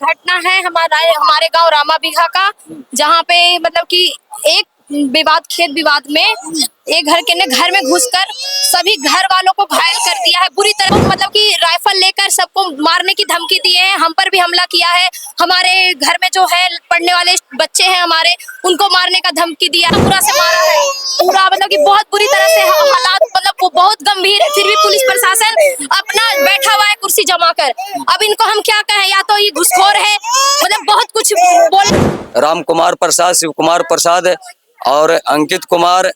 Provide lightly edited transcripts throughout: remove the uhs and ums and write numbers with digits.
घटना है हमारे गांव रामा बिघा का, जहां पे मतलब कि एक खेत विवाद में एक घर में घुसकर सभी घर वालों को घायल कर दिया है बुरी तरह। मतलब कि राइफल लेकर सबको मारने की धमकी दिए हैं, हम पर भी हमला किया है। हमारे घर में जो है पढ़ने वाले बच्चे हैं हमारे, उनको मारने का धमकी दिया, पूरा से मारा है पूरा। मतलब कि बहुत बुरी तरह से हालात, मतलब वो बहुत गंभीर है। फिर भी पुलिस प्रशासन अपना बैठा हुआ है कुर्सी जमा कर। अब इनको हम क्या कहें, या तो ये घुसखोर है, मतलब बहुत कुछ बोल। राम कुमार प्रसाद, शिव कुमार प्रसाद और अंकित कुमार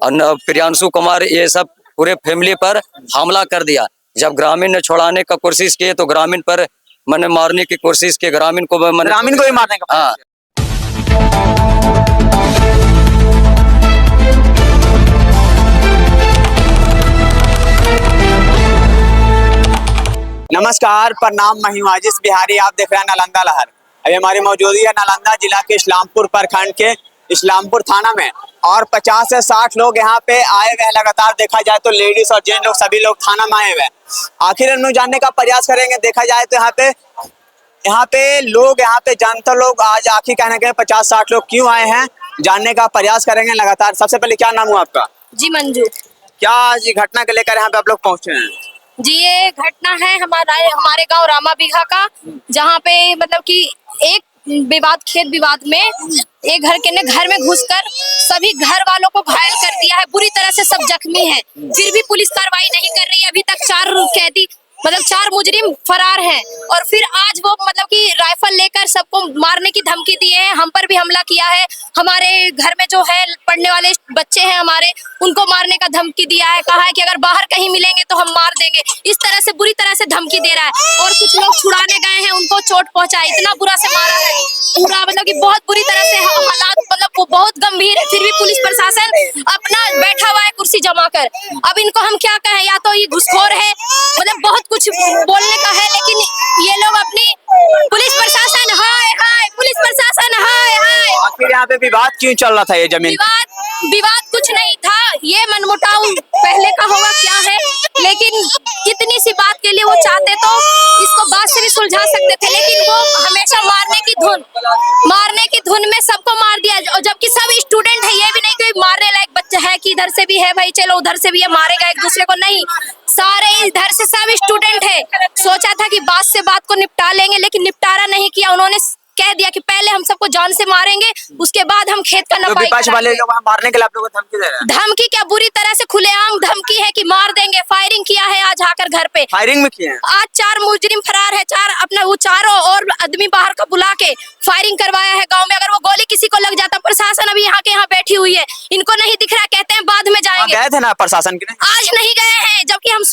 और प्रियांशु कुमार, ये सब पूरे फैमिली पर हमला कर दिया। जब ग्रामीण ने छुड़ाने का कोशिश की तो ग्रामीण पर मैंने मारने की कोशिश की, ग्रामीण को ही मारने का। हाँ। नमस्कार, प्रणाम, मैं हूं आजिश बिहारी। आप देख रहे हैं नालंदा लहर। अभी हमारी मौजूदगी है नालंदा जिला के इस्लामपुर प्रखंड के इस्लामपुर थाना में, और 50 से 60 लोग यहाँ पे आए हुए हैं। लगातार देखा जाए तो लेडीज और जेंट्स लोग सभी लोग थाना में आए हुए हैं। आखिर हम जानने का प्रयास करेंगे। देखा जाए तो यहाँ पे लोग, यहाँ पे जनता लोग आज आखिर कहने के 50-60 लोग क्यों आए हैं, जानने का प्रयास करेंगे लगातार। सबसे पहले क्या नाम हुआ आपका? जी मंजू। क्या आज घटना को लेकर यहाँ पे आप लोग पहुंचे हैं? जी, ये घटना है हमारे गांव रामा बिघा का, जहां पे मतलब कि एक खेत विवाद में एक घर में घुसकर सभी घर वालों को घायल कर दिया है बुरी तरह से। सब जख्मी हैं, फिर भी पुलिस कार्रवाई नहीं कर रही है। अभी तक 4 कैदी, मतलब 4 मुजरिम फरार हैं, और फिर आज वो मतलब कि राइफल लेकर सबको मारने की धमकी दिए हैं। हम पर भी हमला किया है। हमारे घर में जो है पढ़ने वाले बच्चे हैं हमारे, उनको मारने का धमकी दिया है। कहा है कि अगर बाहर कहीं मिलेंगे तो हम मार देंगे। इस तरह से बुरी तरह से धमकी दे रहा है। और कुछ लोग छुड़ाने गए हैं, उनको चोट पहुंचा, इतना बुरा से मारा है पूरा। मतलब कि बहुत बुरी तरह से हालात, मतलब वो बहुत गंभीर है। फिर भी पुलिस प्रशासन अपना बैठा हुआ है कुर्सी जमा कर। अब इनको हम क्या कहें, या तो ये घुसखोर है, मतलब बहुत कुछ बोलने का है, लेकिन ये लोग अपनी पुलिस प्रशासन, हाय हाय पुलिस प्रशासन, हाय हाय। आखिर यहाँ पे विवाद क्यों चल रहा था? ये जमीन विवाद कुछ नहीं था, ये मनमुटाव पहले का होगा क्या है, लेकिन कितनी सी बात के लिए वो चाहते तो इसको बात से भी सुलझा सकते थे, लेकिन वो हमेशा मारने की धुन में सबको मार दिया। और जबकि सब स्टूडेंट है, ये भी नहीं कोई मारने लायक बच्चा है कि इधर से भी है भाई चलो उधर से भी है, मारेगा एक दूसरे को, नहीं, सारे इधर से सब स्टूडेंट है। सोचा था कि बात से बात को निपटा लेंगे, लेकिन निपटारा नहीं किया। उन्होंने कह दिया कि पहले हम सबको जान से मारेंगे, उसके बाद हम खेत का नपाई विपक्ष वाले लोग मारने के लिए आप लोगों को धमकी दे रहे हैं। धमकी क्या, बुरी तरह से खुलेआम धमकी है कि मार देंगे। फायरिंग किया है आज आकर घर पे। फायरिंग में किए हैं? आज 4 मुजरिम फरार है, 4 अपना वो चारों और आदमी बाहर का बुला के फायरिंग करवाया है गांव में। अगर वो गोली किसी को लग जाता, प्रशासन अभी यहाँ के यहाँ बैठी हुई है, इनको नहीं दिख रहा, कहते हैं बाद में जाएंगे। गए थे ना प्रशासन के? आज नहीं गए हैं, जबकि हम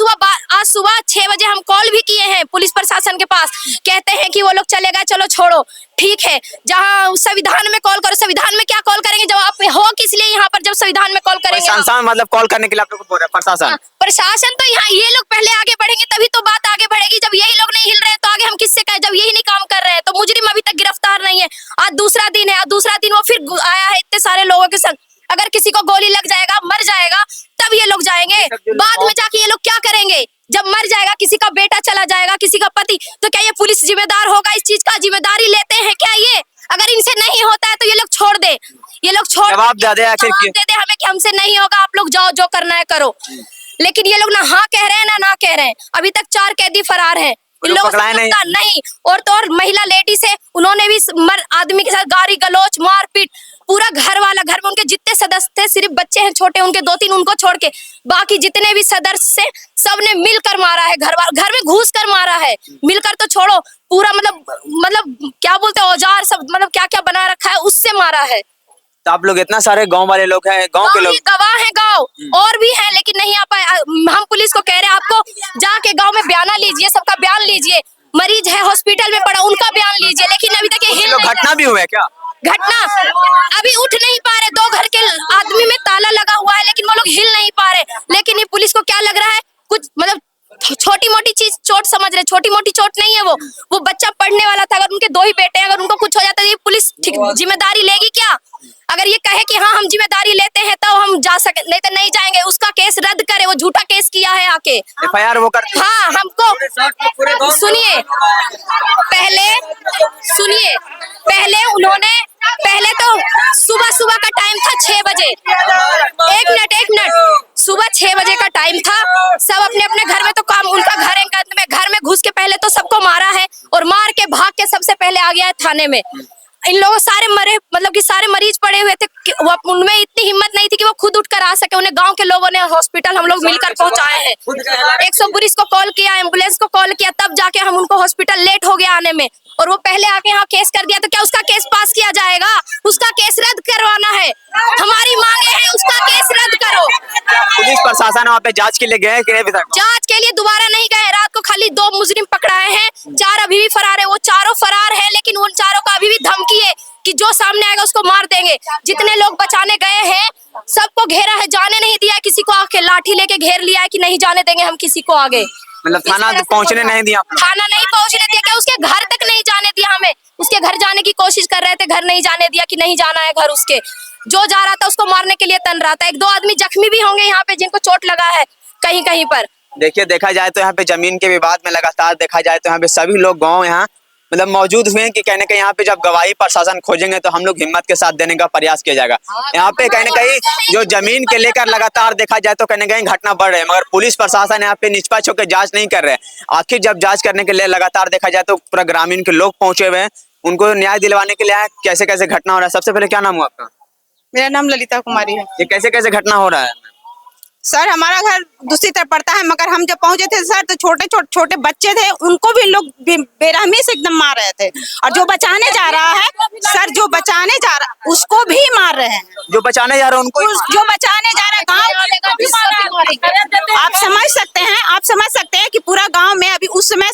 आज सुबह 6 बजे हम कॉल भी किए हैं पुलिस प्रशासन के पास। कहते हैं कि वो लोग चले गए, चलो छोड़ो ठीक है। जहाँ संविधान में कॉल करो, संविधान में क्या कॉल करेंगे जब आप हो किस लिए यहाँ पर, जब संविधान में कॉल करेंगे। संस्थान मतलब कॉल करने के लिए आप लोग को बोल रहे हैं प्रशासन? प्रशासन तो यहाँ, ये लोग पहले आगे बढ़ेंगे तभी तो बात आगे बढ़ेगी। जब यही लोग नहीं हिल रहे हैं तो आगे हम किससे कहें, जब यही नहीं काम कर रहे हैं। तो मुजरिम अभी तक गिरफ्तार नहीं है। आज दूसरा दिन है, आज दूसरा दिन वो फिर आया है इतने सारे लोगों के संग। अगर किसी को गोली लग जाएगा, मर जाएगा, तब ये लोग जाएंगे। बाद में जाके ये लोग क्या करेंगे? जब मर जाएगा, किसी का बेटा चला जाएगा, किसी का पति, तो क्या ये पुलिस जिम्मेदार होगा? इस चीज का जिम्मेदारी लेते हैं क्या ये? अगर इनसे नहीं होता है तो ये लोग छोड़ दे, ये लोग छोड़ जवाब दे दे हमें कि हमसे नहीं होगा, आप लोग जाओ जो करना है करो। लेकिन ये लोग ना हाँ कह रहे हैं ना कह रहे हैं। अभी तक 4 कैदी फरार हैं, इन लोगों का नहीं। और तो और महिला लेडीज है, उन्होंने भी आदमी के साथ गाली गलौच मारपीट, पूरा घर में उनके जितने सदस्य थे, सिर्फ बच्चे हैं छोटे उनके 2-3, उनको छोड़ के बाकी जितने भी सदस्य सबने मिलकर मारा है। घर में घुस कर मारा है, मिलकर तो छोड़ो, पूरा मतलब क्या बोलते हैं, औजार सब, मतलब क्या क्या बना रखा है, उससे मारा है। तो आप लोग इतना सारे गांव वाले लोग हैं, गांव के लोग गवाह हैं, गांव और भी हैं, लेकिन नहीं आ पाए। हम पुलिस को कह रहे हैं आपको जाके गांव में बयाना लीजिए, सबका बयान लीजिए। मरीज है हॉस्पिटल में पड़ा, उनका बयान लीजिए, लेकिन अभी तक ये घटना भी हुआ है क्या? घटना अभी उठ नहीं पा रहे। 2 घर के आदमी में ताला लगा हुआ है, लेकिन वो लोग हिल नहीं पा रहे। लेकिन ये पुलिस को क्या लग रहा है, कुछ मतलब छोटी मोटी चीज चोट समझ रहे। छोटी मोटी चोट नहीं है, वो बच्चा पढ़ने वाला था। अगर उनके 2 ही बेटे हैं, अगर उनको कुछ हो जाता है ये पुलिस जिम्मेदारी लेगी क्या? अगर ये कहे कि हाँ हम जिम्मेदारी लेते हैं तो हम जा सके, नहीं तो नहीं जाएंगे। उसका केस रद्द करे, वो झूठा केस किया है आके। FIR वो कर, हाँ हमको सुनिए, पहले सुनिए, पहले तो सुबह सुबह का टाइम था 6 बजे। एक मिनट, सुबह 6 बजे का टाइम था। सब अपने अपने घर में तो काम, उनका घर में घुस के पहले तो सबको मारा है और मार के भाग के सबसे पहले आ गया है थाने में। इन लोगों सारे मरे, मतलब कि सारे मरीज पड़े हुए थे, उनमें इतनी हिम्मत नहीं थी कि वो खुद उठकर आ सके। उन्हें गांव के लोगों ने हॉस्पिटल हम लोग मिलकर पहुंचाए हैं। 120 को कॉल किया, एम्बुलेंस को कॉल किया, तब जाके हम उनको हॉस्पिटल, लेट हो गया आने में। और वो पहले आके यहाँ केस कर दिया, तो क्या उसका केस पास किया जाएगा? उसका केस रद्द करवाना है। हमारी मांगे हैं, उसका केस रद्द करो। पुलिस प्रशासन वहाँ पे जांच के लिए गए कि अभी तक? जांच के लिए दोबारा नहीं गए। रात को खाली 2 मुजरिम पकड़ाए हैं, 4 अभी भी फरार है। वो चारों फरार है, लेकिन उन चारों का अभी भी धमकी है कि जो सामने आएगा उसको मार देंगे। जितने लोग बचाने गए हैं सबको घेरा है, जाने नहीं दिया। किसी को आके लाठी लेके घेर लिया है कि नहीं जाने देंगे हम किसी को आगे। मतलब थाना पहुंचने नहीं दिया? थाना नहीं पहुंचने दिया, क्या उसके घर तक नहीं जाने दिया हमें। उसके घर जाने की कोशिश कर रहे थे, घर नहीं जाने दिया कि नहीं जाना है घर उसके। जो जा रहा था उसको मारने के लिए तन रहा था। 1-2 आदमी जख्मी भी होंगे यहाँ पे, जिनको चोट लगा है कहीं कहीं पर। देखिए, देखा जाए तो यहाँ पे जमीन के विवाद में लगातार देखा जाए तो यहाँ पे सभी लोग गाँव यहाँ मतलब मौजूद हुए हैं कि कहीं ना कहीं यहाँ पे जब गवाही प्रशासन खोजेंगे तो हम लोग हिम्मत के साथ देने का प्रयास किया जाएगा। यहाँ पे कहीं ना कहीं जो जमीन के लेकर लगातार देखा जाए तो कहीं ना कहीं घटना बढ़ रही है, मगर पुलिस प्रशासन यहाँ पे निष्पक्ष होकर जांच नहीं कर रहे। आखिर जब जांच करने के लिए लगातार देखा जाए तो पूरा ग्रामीण के लोग पहुंचे हुए हैं, उनको न्याय दिलवाने के लिए कैसे कैसे घटना हो रहा है। सबसे पहले क्या नाम हुआ आपका? मेरा नाम ललिता कुमारी है। ये कैसे कैसे घटना हो रहा है? सर, हमारा घर दूसरी तरफ पड़ता है, मगर हम जब पहुंचे थे सर तो छोटे बच्चे थे, उनको भी लोग बेरहमी से एकदम मार रहे थे। और जो बचाने जा रहा है सर, जो बचाने जा रहा उसको भी मार रहे हैं। जो बचाने जा रहा है उनको? जो बचाने जा रहा है गाँव, आप समझ सकते हैं कि पूरा गांव में अभी उस समय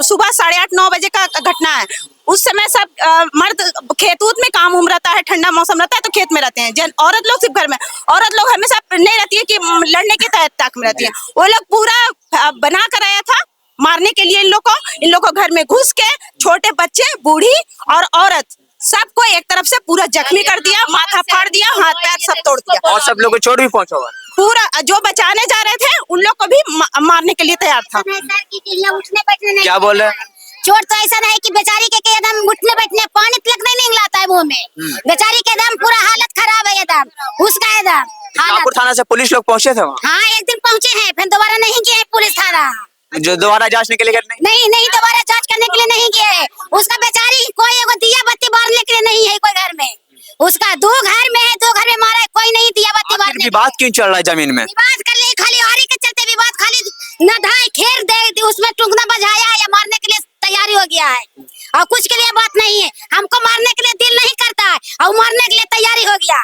सुबह 8:30-9 बजे का घटना है। उस समय सब मर्द खेत में काम उम रहता है, ठंडा मौसम रहता है तो खेत में रहते हैं। औरत लोग सिर्फ घर में, औरत लोग हमेशा नहीं रहती है कि लड़ने की ताक में रहती है। वो लोग पूरा बना कर आया था मारने के लिए इन लोग को घर में घुस के छोटे बच्चे, बूढ़ी और औरत सबको एक तरफ से पूरा जख्मी कर दिया, माथा फाड़ दिया, हाथ पैर सब तोड़ दिया। और सब लोग को चोट भी पहुंचा हुआ? पूरा जो बचाने जा रहे थे उन लोग को भी मारने के लिए तैयार था। क्या बोल रहे हैं? चोट तो ऐसा नहीं कि बेचारी के एकदम उठने बैठने पानी तक नहीं लाता है मुंह में। बेचारी के एकदम पूरा हालत खराब है, एकदम उसका एकदम इस्लामपुर थाना से पुलिस लोग पहुंचे थे वहाँ? हाँ, एक दिन पहुंचे हैं, फिर दोबारा नहीं गए पुलिस थाना। जो दोबारा जांच के लिए नहीं दोबारा जांच करने के लिए नहीं गए। उसका बेचारी कोई एगो दिया बत्ती बारने के लिए नहीं है कोई घर में। उसका 2 घर में है, 2 घर में मारा है, कोई नहीं दिया बत्ती बारने। विवाद क्यों चल रहा है जमीन में? विवाद कर ले खाली आरी के चलते विवाद, खाली न ढाई खेर दे उसमें टुकना बजाया या मारने के लिए तैयारी हो गया है। और कुछ के लिए बात नहीं है, हमको मारने के लिए दिल नहीं करता है और मारने के लिए तैयारी हो गया।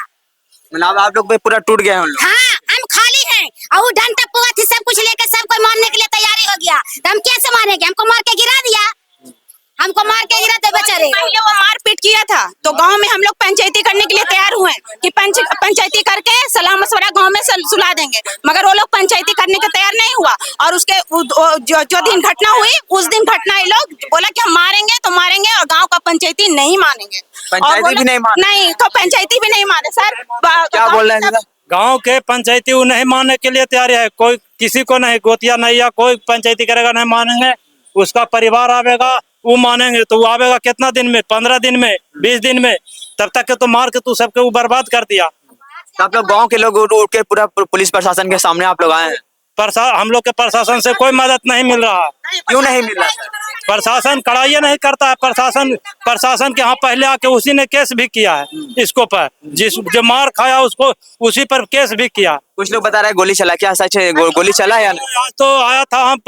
मतलब आप लोग पूरा टूट गए हैं? हाँ, हम खाली हैं और डंडा पुआ थी, सब कुछ लेकर सब कोई मारने के लिए तैयारी हो गया, तो हम कैसे मारेंगे? हमको मार के गिरा दिया, हमको मार के गिरा दे बेचारे। पहले वो मारपीट किया था तो गांव में हम लोग पंचायती करने के लिए तैयार हुए कि पंचायती करके सलाह मशवरा गांव में सुलझा देंगे, मगर वो लोग पंचायती करने के तैयार नहीं हुआ। और उसके जो दिन घटना हुई उस दिन घटना ये लोग बोला कि हम मारेंगे तो मारेंगे और गाँव का पंचायती नहीं मानेंगे। पंचायती भी नहीं माने? नहीं, तो पंचायती भी नहीं माने सर। क्या बोल रहे हैं? गांव के पंचायती वो नहीं मानने के लिए तैयार है। कोई किसी को नहीं, गोतिया नहीं या कोई पंचायती करेगा नहीं मानेंगे। उसका परिवार आवेगा वो मानेंगे, तो वो आवेगा कितना दिन में? 15 दिन में, 20 दिन में। तब तक के तो मार के तू सबके वो बर्बाद कर दिया। आप लोग गांव के लोग उठ के पूरा पुलिस प्रशासन के सामने आप लोग आए हैं? हम लोग के प्रशासन से कोई मदद नहीं मिल रहा। क्यों नहीं मिल रहा? प्रशासन कड़ाई नहीं करता है। प्रशासन के यहाँ पहले आके उसी ने केस भी किया है इसको पर, जो मार खाया उसको उसी पर केस भी किया। कुछ लोग बता रहे हैं गोली चला, क्या सच है? गोली चला या नहीं? आज तो आया था, हम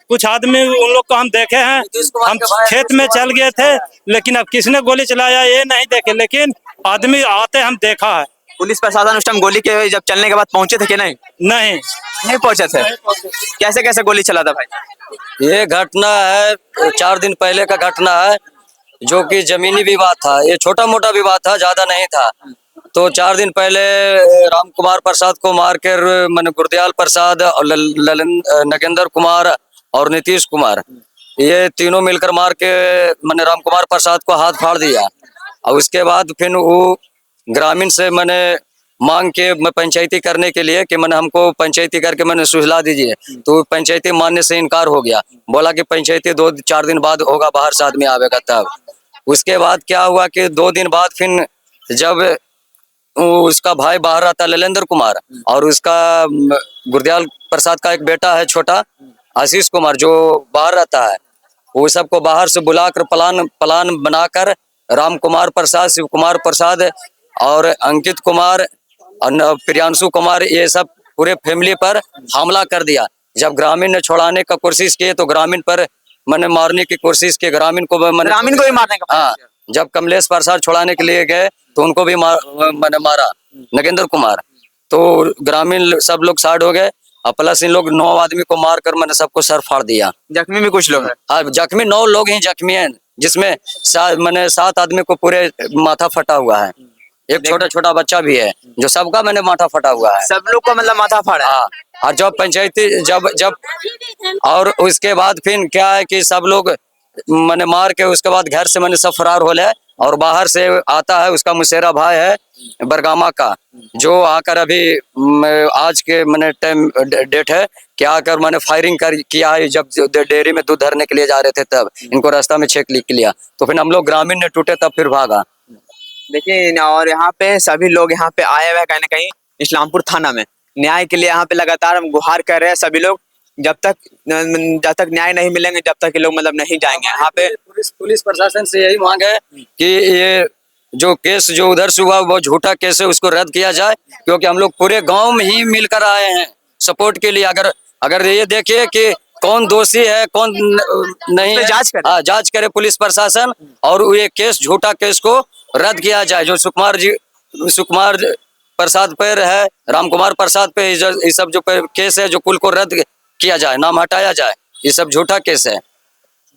कुछ आदमी उन लोग को हम देखे हैं, हम खेत में चल गए थे, लेकिन अब किसने गोली चलाया ये नहीं देखे, लेकिन आदमी आते हम देखा है। पुलिस प्रशासन उस टाइम गोली के जब चलने के बाद पहुंचे थे कि नहीं? नहीं पहुंचे थे। कैसे कैसे गोली चला था भाई? ये घटना है 4 दिन पहले का घटना है, जो कि जमीनी विवाद था। ये छोटा मोटा विवाद था, ज्यादा नहीं था। तो 4 दिन पहले राम कुमार प्रसाद को मारकर मैंने गुरदयाल प्रसाद और नगेंद्र कुमार और नीतीश कुमार, ये तीनों मिलकर मार के मैंने राम कुमार प्रसाद को हाथ फाड़ दिया। और उसके बाद फिर वो ग्रामीण से मैंने मांग के मैं पंचायती करने के लिए कि मैंने हमको पंचायती करके मैंने सुलझा दीजिए, तो पंचायती मानने से इनकार हो गया। बोला कि पंचायती 2-4 दिन बाद होगा, बाहर से आदमी आवेगा तब। उसके बाद क्या हुआ कि 2 दिन बाद फिर जब उसका भाई बाहर रहता ललेंद्र कुमार और उसका गुरदयाल प्रसाद का एक बेटा है छोटा आशीष कुमार जो बाहर रहता है, वो सबको बाहर से बुलाकर प्लान बनाकर राम कुमार प्रसाद, शिव कुमार प्रसाद और अंकित कुमार और प्रियांशु कुमार ये सब पूरे फैमिली पर हमला कर दिया। जब ग्रामीण ने छुड़ाने का कोशिश किए तो ग्रामीण पर मैंने मारने की कोशिश की, ग्रामीण को भी मारने का हाँ, जब कमलेश प्रसाद छुड़ाने के लिए गए तो उनको भी मैंने मारा नगेंद्र कुमार, तो ग्रामीण सब लोग साइड हो गए और प्लस इन लोग 9 आदमी को मारकर मैंने सबको सर फाड़ दिया। जख्मी भी कुछ लोग हैं। हाँ, जख्मी 9 लोग ही जख्मी हैं, जिसमें मैंने 7 आदमी को पूरे माथा फटा हुआ है, एक छोटा छोटा बच्चा भी है जो सबका मैंने माथा फटा हुआ है। सब लोग को मतलब माथा फाड़ा है। हाँ, और जब पंचायती जब और उसके बाद फिर क्या है कि सब लोग मैंने मार के उसके बाद घर से मैंने सब फरार हो ले, और बाहर से आता है उसका मुसेरा भाई है बरगामा का, जो आकर अभी आज के मैंने टाइम डेट है कि आकर मैंने फायरिंग किया है। जब डेयरी में दूध धरने के लिए जा रहे थे तब इनको रास्ता में चेक लिया, तो फिर हम लोग ग्रामीण ने टूटे तब फिर भागा। देखिए, और यहाँ पे सभी लोग यहाँ पे आए हुए हैं कहीं ना कहीं इस्लामपुर थाना में न्याय के लिए। यहाँ पे लगातार हम गुहार कर रहे हैं सभी लोग, जब तक न्याय नहीं मिलेंगे जब तक ये लोग मतलब नहीं जाएंगे। यहाँ पे पुलिस प्रशासन से यही मांग है कि ये जो केस जो उधर से हुआ वो झूठा केस है, उसको रद्द किया जाए, क्योंकि हम लोग पूरे गांव में ही मिलकर आए हैं सपोर्ट के लिए। अगर ये देखिए कि कौन दोषी है कौन नहीं है, जांच करे पुलिस प्रशासन, और ये केस झूठा केस को रद्द किया जाए। जो सुकुमार प्रसाद पर है, राम कुमार प्रसाद पे ये सब जो केस है जो कुल को रद्द किया जाए, नाम हटाया जाए, ये सब झूठा केस है।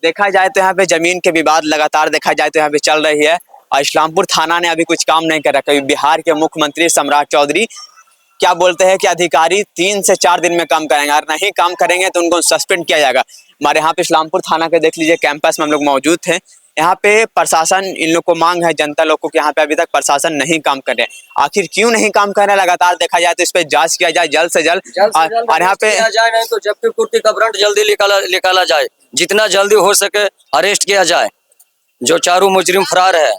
देखा जाए तो यहाँ पे जमीन के विवाद लगातार देखा जाए तो यहाँ पे चल रही है, और इस्लामपुर थाना ने अभी कुछ काम नहीं कर रखा। बिहार के मुख्यमंत्री सम्राट चौधरी क्या बोलते हैं कि अधिकारी 3 से 4 दिन में काम करेंगे, अगर नहीं काम करेंगे तो उनको सस्पेंड किया जाएगा। हमारे यहाँ पे इस्लामपुर थाना के देख लीजिए कैंपस में हम लोग मौजूद थे। यहाँ पे प्रशासन, इन लोग को मांग है जनता लोग को कि यहाँ पे अभी तक प्रशासन नहीं काम कर रहे। आखिर क्यों नहीं काम कर रहे लगातार देखा जाए तो इस पे जांच किया जाए जल्द से जल्द, और यहाँ पे नहीं तो जब्ती कुर्ती का वारंट जल्दी निकाला जाए, जितना जल्दी हो सके अरेस्ट किया जाए। जो चारों मुजरिम फरार है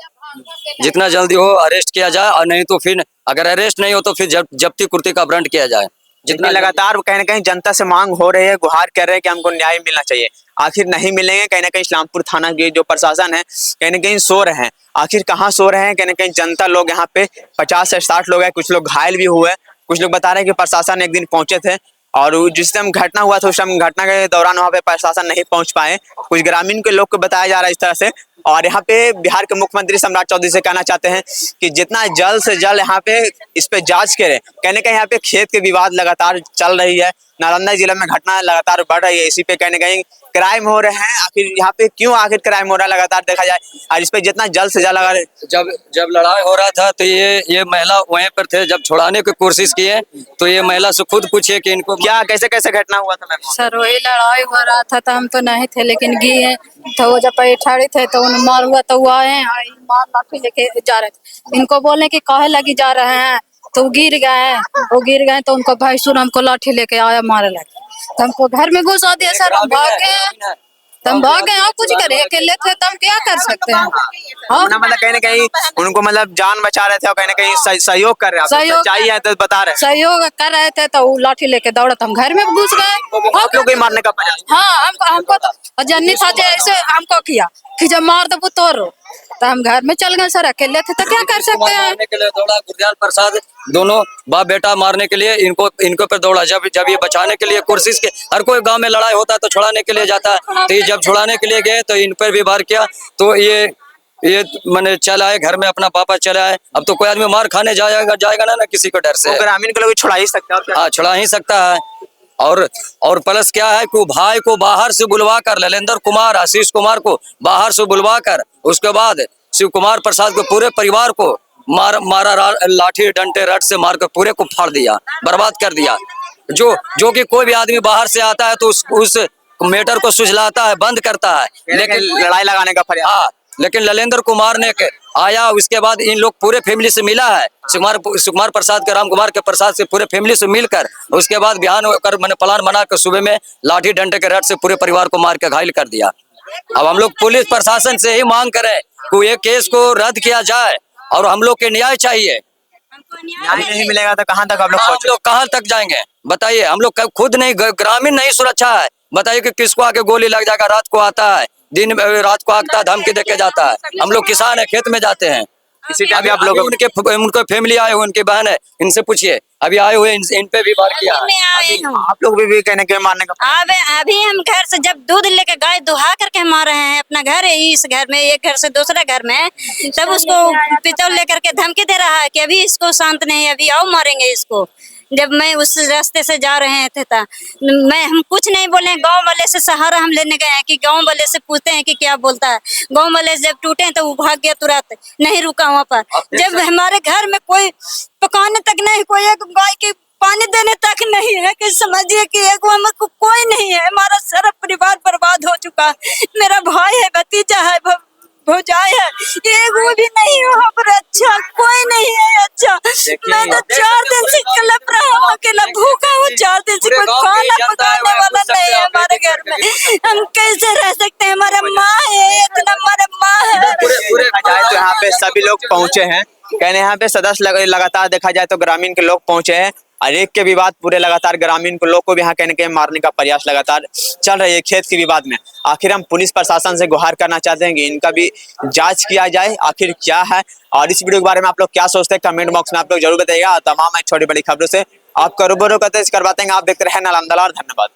जितना जल्दी हो अरेस्ट किया जाए, और नहीं तो फिर अगर अरेस्ट नहीं हो तो फिर जब्ती कुर्ती का वारंट किया जाए। जितना लगातार कहीं ना कहीं जनता से मांग हो रही है, गुहार कर रहे हैं कि हमको न्याय मिलना चाहिए, आखिर नहीं मिलेंगे। कहीं ना कहीं इस्लामपुर थाना के जो प्रशासन है कहीं ना कहीं सो रहे हैं। आखिर कहाँ सो रहे हैं? कहीं ना कहीं जनता लोग यहाँ पे 50 से 60 लोग हैं, कुछ लोग घायल भी हुए। कुछ लोग बता रहे हैं कि प्रशासन एक दिन पहुंचे थे और जिस टाइम घटना हुआ था उस टाइम घटना के दौरान वहाँ पे प्रशासन नहीं पहुंच पाए। कुछ ग्रामीण के लोग को बताया जा रहा है इस तरह से। और यहाँ पे बिहार के मुख्यमंत्री सम्राट चौधरी से कहना चाहते हैं कि जितना जल्द से जल्द यहाँ पे इस पे जांच करें। कहने का यहाँ पे खेत के विवाद लगातार चल रही है, नालंदा जिला में घटना लगातार बढ़ रही है, इसी पे कहने कहीं क्राइम हो रहे हैं। आखिर यहाँ पे क्यों आखिर क्राइम हो रहा है लगातार देखा जाए, और इस पे जितना जल्द से जल्द अगर जब लड़ाई हो रहा था तो ये महिला वहीं पर थे। जब छुड़ाने की कोशिश किए तो ये महिला से खुद पूछे कि इनको क्या कैसे कैसे घटना हुआ था? सर वही लड़ाई हो रहा था तो हम तो नहीं थे, लेकिन गए तो वो जब बैठाड़ी थे तो उन्हें मार हुआ तो वो आए हैं मार लाठी लेके जा रहे थे। इनको बोले कि काहे लगी जा रहे हैं, तो वो गिर गए तो उनको भाई सुन हमको लाठी लेके आया मारे लगे, तो हमको घर में घुसा दिया। सर हम भाग गए, हम भाग गए और कुछ करे, अकेले थे तो हम क्या कर सकते हैं। मतलब कहीं ना कहीं उनको मतलब जान बचा रहे थे और कहीं ना कहीं सहयोग कर रहे थे, सच्चाई है तो बता रहे सहयोग कर रहे थे, तो वो लाठी लेके दौड़े तो हम घर में घुस गए। आप लोग ही मारने का प्रयास? हाँ, हमको तो जन्नी था जैसे हमको किया कि जब मार दो तोड़, तो हम घर में चल गए। सर अकेले थे तो क्या कर सकते हैं। मारने के लिए दौड़ा गुरदयाल प्रसाद, दोनों बाप बेटा मारने के लिए इनको पर दौड़ा। जब ये बचाने के लिए कोशिश के, हर कोई गांव में लड़ाई होता है तो छुड़ाने के लिए जाता है, तो ये जब छुड़ाने के लिए गए तो इन पर भी वार किया। तो ये मैंने चला है घर में अपना पापा चला है। अब तो कोई आदमी मार खाने जाएगा ना किसी को डर से। ग्रामीण को लोग छुड़ा ही सकता है। हाँ, छुड़ा ही सकता है। और प्लस क्या है कि भाई को बाहर से बुलवा कर, ललेंद्र कुमार आशीष कुमार को बाहर से बुलवा कर, उसके बाद शिव कुमार प्रसाद के पूरे परिवार को मारा लाठी डंडे रड से मारकर पूरे को फाड़ दिया, बर्बाद कर दिया। जो कि कोई भी आदमी बाहर से आता है तो उस मैटर को सुलझाता है, बंद करता है, लेकिन लड़ाई लगाने का प्रयास। हाँ, लेकिन ललेंद्र कुमार ने आया, उसके बाद इन लोग पूरे फैमिली से मिला है, सुकुमार प्रसाद के, राम कुमार के प्रसाद से पूरे फैमिली से मिलकर, उसके बाद बिहान होकर मैंने प्लान बनाकर सुबह में लाठी डंडे के रड से पूरे परिवार को मार के घायल कर दिया। अब हम लोग पुलिस प्रशासन से ही मांग करें ये केस को रद्द किया जाए और हम लोग के न्याय चाहिए। न्याय नहीं मिलेगा तो कहाँ तक आप लोग हम पहुंचोगे? लोग कहाँ तक जाएंगे बताइए? हम लोग खुद नहीं, ग्रामीण नहीं सुरक्षा है। बताइए कि किसको आके गोली लग जाएगा? रात को आता है, दिन में रात को आता है, धमकी देके जाता है। हम लोग किसान है, खेत में जाते हैं। इसी टाइम अभी आप लोग उनके फैमिली आए हुए, उनकी बहन है, इनसे पूछिए। अभी आए हुए इन पे भी वार किया है। आप लोग भी कहने के मारने का अभी हम घर से जब दूध लेके गाय दुहा करके हम आ रहे हैं, अपना घर है इस घर में, एक घर से दूसरे घर में, तब उसको पिस्तौल लेकर के धमकी दे रहा है कि अभी इसको शांत नहीं, अभी आओ मारेंगे इसको। जब मैं उस रास्ते से जा रहे थे हम कुछ नहीं बोले। गांव वाले से सहारा हम लेने गए हैं कि गांव वाले से पूछते हैं कि क्या बोलता है। गांव वाले जब टूटे तो वो भाग गया, तुरंत नहीं रुका वहाँ पर। जब हमारे घर में कोई पकाने तक नहीं, कोई एक गाय की पानी देने तक नहीं है कि समझिए कि एक हमको कोई नहीं है। हमारा सारा परिवार बर्बाद हो चुका है। मेरा भाई है, भतीजा है, भौजाई है, एक वो भी नहीं है वहाँ पर। अच्छा कोई नहीं है। अच्छा मैं तो 4 दिन से कलप रहा हूँ, अकेला भूखा हूँ 4 दिन से। कोई खाना पकाने वाला नहीं है हमारे घर में। हम कैसे रह सकते हैं? हमारा माँ है, इतना हमारा माँ है। देखा जाए तो यहाँ पे सभी लोग पहुंचे हैं। कहने यहाँ पे सदस्य लगातार देखा जाए तो ग्रामीण के लोग पहुंचे हैं और एक के विवाद पूरे लगातार ग्रामीण के लोग को भी यहाँ कहने के मारने का प्रयास लगातार चल रही है खेत के विवाद में। आखिर हम पुलिस प्रशासन से गुहार करना चाहते हैं कि इनका भी जांच किया जाए आखिर क्या है। और इस वीडियो के बारे में आप लोग क्या सोचते हैं कमेंट बॉक्स में आप लोग जरूर बताइएगा। तमाम छोटी बड़ी खबरों से आपका रूबरू करते करवाते हैं। आप देखते रहे नालंदा। धन्यवाद।